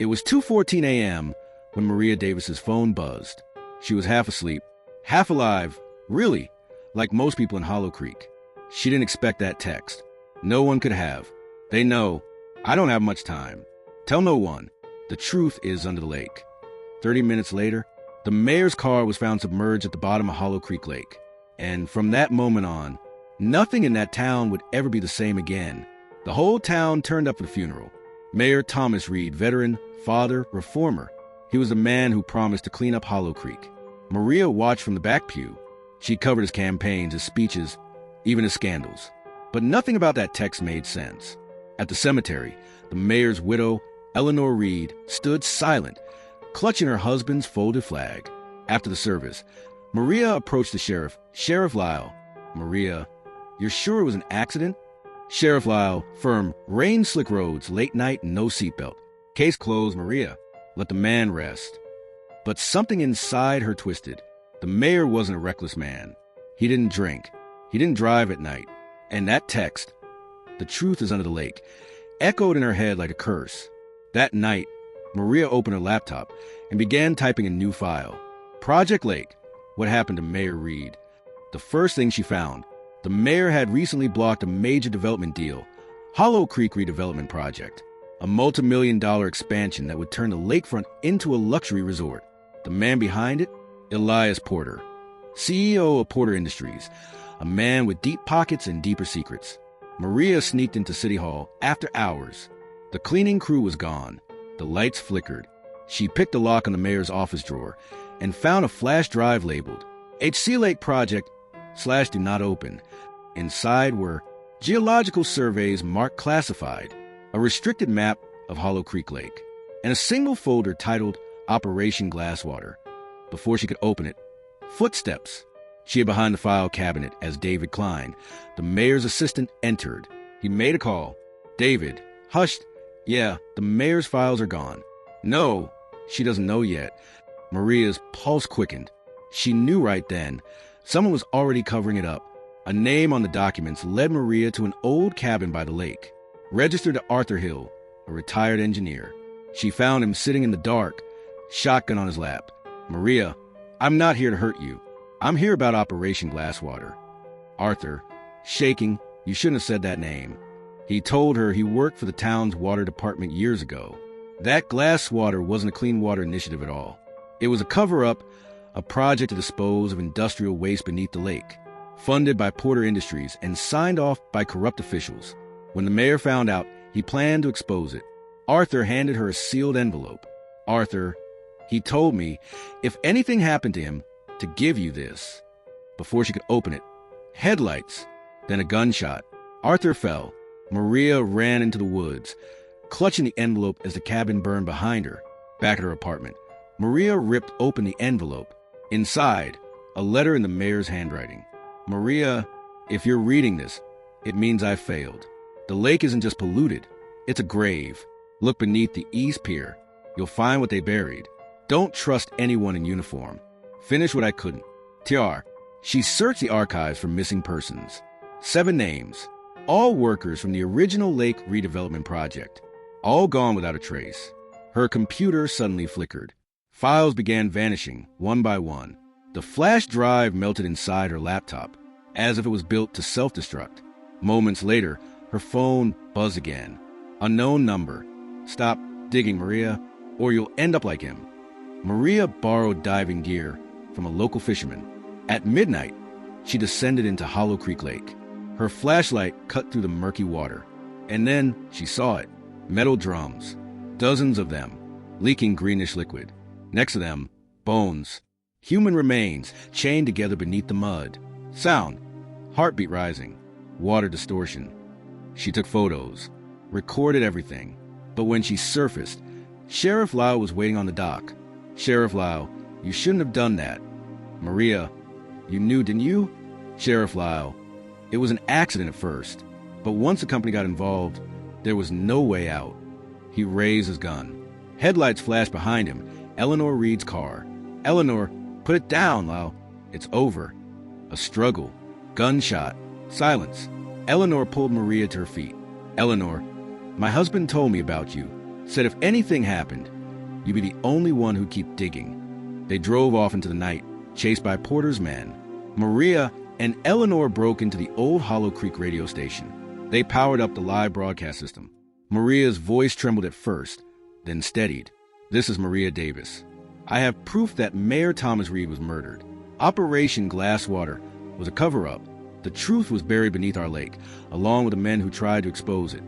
It was 2:14 a.m. when Maria Davis's phone buzzed. She was half asleep, half alive, really, like most people in Hollow Creek. She didn't expect that text. No one could have. They know. I don't have much time. Tell no one. The truth is under the lake. 30 minutes later, the mayor's car was found submerged at the bottom of Hollow Creek Lake. And from that moment on, nothing in that town would ever be the same again. The whole town turned up for the funeral. Mayor Thomas Reed, veteran, father, reformer. He was a man who promised to clean up Hollow Creek. Maria watched from the back pew. She covered his campaigns, his speeches, even his scandals. But nothing about that text made sense. At the cemetery, the mayor's widow, Eleanor Reed, stood silent, clutching her husband's folded flag. After the service, Maria approached the sheriff. Sheriff Lyle. Maria, you're sure it was an accident? Sheriff Lyle, firm, rain slick roads, late night, no seatbelt. Case closed, Maria. Let the man rest. But something inside her twisted. The mayor wasn't a reckless man. He didn't drink. He didn't drive at night. And that text, "The truth is under the lake," echoed in her head like a curse. That night, Maria opened her laptop and began typing a new file. Project Lake. What happened to Mayor Reed? The first thing she found, the mayor had recently blocked a major development deal, Hollow Creek Redevelopment Project, a multi-million-dollar expansion that would turn the lakefront into a luxury resort. The man behind it? Elias Porter, CEO of Porter Industries, a man with deep pockets and deeper secrets. Maria sneaked into City Hall after hours. The cleaning crew was gone. The lights flickered. She picked a lock on the mayor's office drawer and found a flash drive labeled HC Lake Project /do not open. Inside were geological surveys marked classified, a restricted map of Hollow Creek Lake, and a single folder titled Operation Glasswater. Before she could open it, footsteps. She hid behind the file cabinet as David Klein, the mayor's assistant, entered. He made a call. David, hushed. Yeah, the mayor's files are gone. No, she doesn't know yet. Maria's pulse quickened. She knew right then. Someone was already covering it up. A name on the documents led Maria to an old cabin by the lake, registered to Arthur Hill, a retired engineer. She found him sitting in the dark, shotgun on his lap. Maria, I'm not here to hurt you. I'm here about Operation Glasswater. Arthur, shaking, you shouldn't have said that name. He told her he worked for the town's water department years ago. That Glasswater wasn't a clean water initiative at all. It was a cover-up, a project to dispose of industrial waste beneath the lake, funded by Porter Industries and signed off by corrupt officials. When the mayor found out, he planned to expose it. Arthur handed her a sealed envelope. Arthur, he told me, if anything happened to him, to give you this. Before she could open it, headlights, then a gunshot. Arthur fell. Maria ran into the woods, clutching the envelope as the cabin burned behind her. Back at her apartment, Maria ripped open the envelope. Inside, a letter in the mayor's handwriting. Maria, if you're reading this, it means I failed. The lake isn't just polluted, it's a grave. Look beneath the east pier. You'll find what they buried. Don't trust anyone in uniform. Finish what I couldn't. TR, she searched the archives for missing persons. 7 names, all workers from the original lake redevelopment project. All gone without a trace. Her computer suddenly flickered. Files began vanishing, one by one. The flash drive melted inside her laptop, as if it was built to self-destruct. Moments later, her phone buzzed again. Unknown number. Stop digging, Maria, or you'll end up like him. Maria borrowed diving gear from a local fisherman. At midnight, she descended into Hollow Creek Lake. Her flashlight cut through the murky water. And then she saw it. Metal drums. Dozens of them, leaking greenish liquid. Next to them, bones. Human remains chained together beneath the mud. Sound. Heartbeat rising. Water distortion. She took photos. Recorded everything. But when she surfaced, Sheriff Lyle was waiting on the dock. Sheriff Lyle, you shouldn't have done that. Maria, you knew, didn't you? Sheriff Lyle, it was an accident at first, but once the company got involved, there was no way out. He raised his gun. Headlights flashed behind him. Eleanor Reed's car. Eleanor, put it down, Lyle. It's over. A struggle. Gunshot. Silence. Eleanor pulled Maria to her feet. Eleanor, my husband told me about you. Said if anything happened, you'd be the only one who'd keep digging. They drove off into the night, chased by Porter's men. Maria and Eleanor broke into the old Hollow Creek radio station. They powered up the live broadcast system. Maria's voice trembled at first, then steadied. "This is Maria Davis. I have proof that Mayor Thomas Reed was murdered. Operation Glasswater was a cover-up. The truth was buried beneath our lake, along with the men who tried to expose it."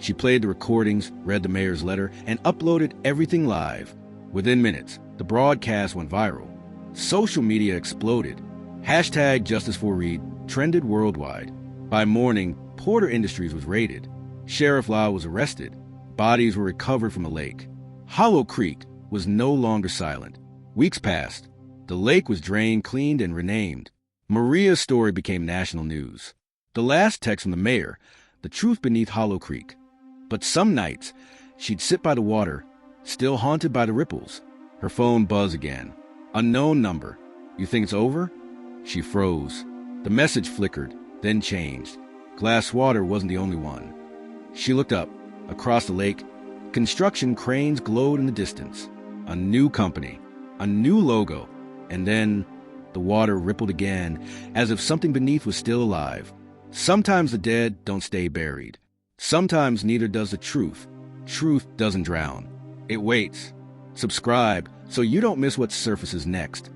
She played the recordings, read the mayor's letter, and uploaded everything live. Within minutes, the broadcast went viral. Social media exploded. Hashtag Justice for Reed trended worldwide. By morning, Porter Industries was raided. Sheriff Lau was arrested. Bodies were recovered from the lake. Hollow Creek was no longer silent. Weeks passed. The lake was drained, cleaned, and renamed. Maria's story became national news. The last text from the mayor, the truth beneath Hollow Creek. But some nights, she'd sit by the water, still haunted by the ripples. Her phone buzzed again. Unknown number. "You think it's over?" She froze. The message flickered, then changed. Glasswater wasn't the only one. She looked up. Across the lake, construction cranes glowed in the distance. A new company, a new logo, and then the water rippled again, as if something beneath was still alive. Sometimes the dead don't stay buried. Sometimes neither does the truth. Truth doesn't drown. It waits. Subscribe so you don't miss what surfaces next.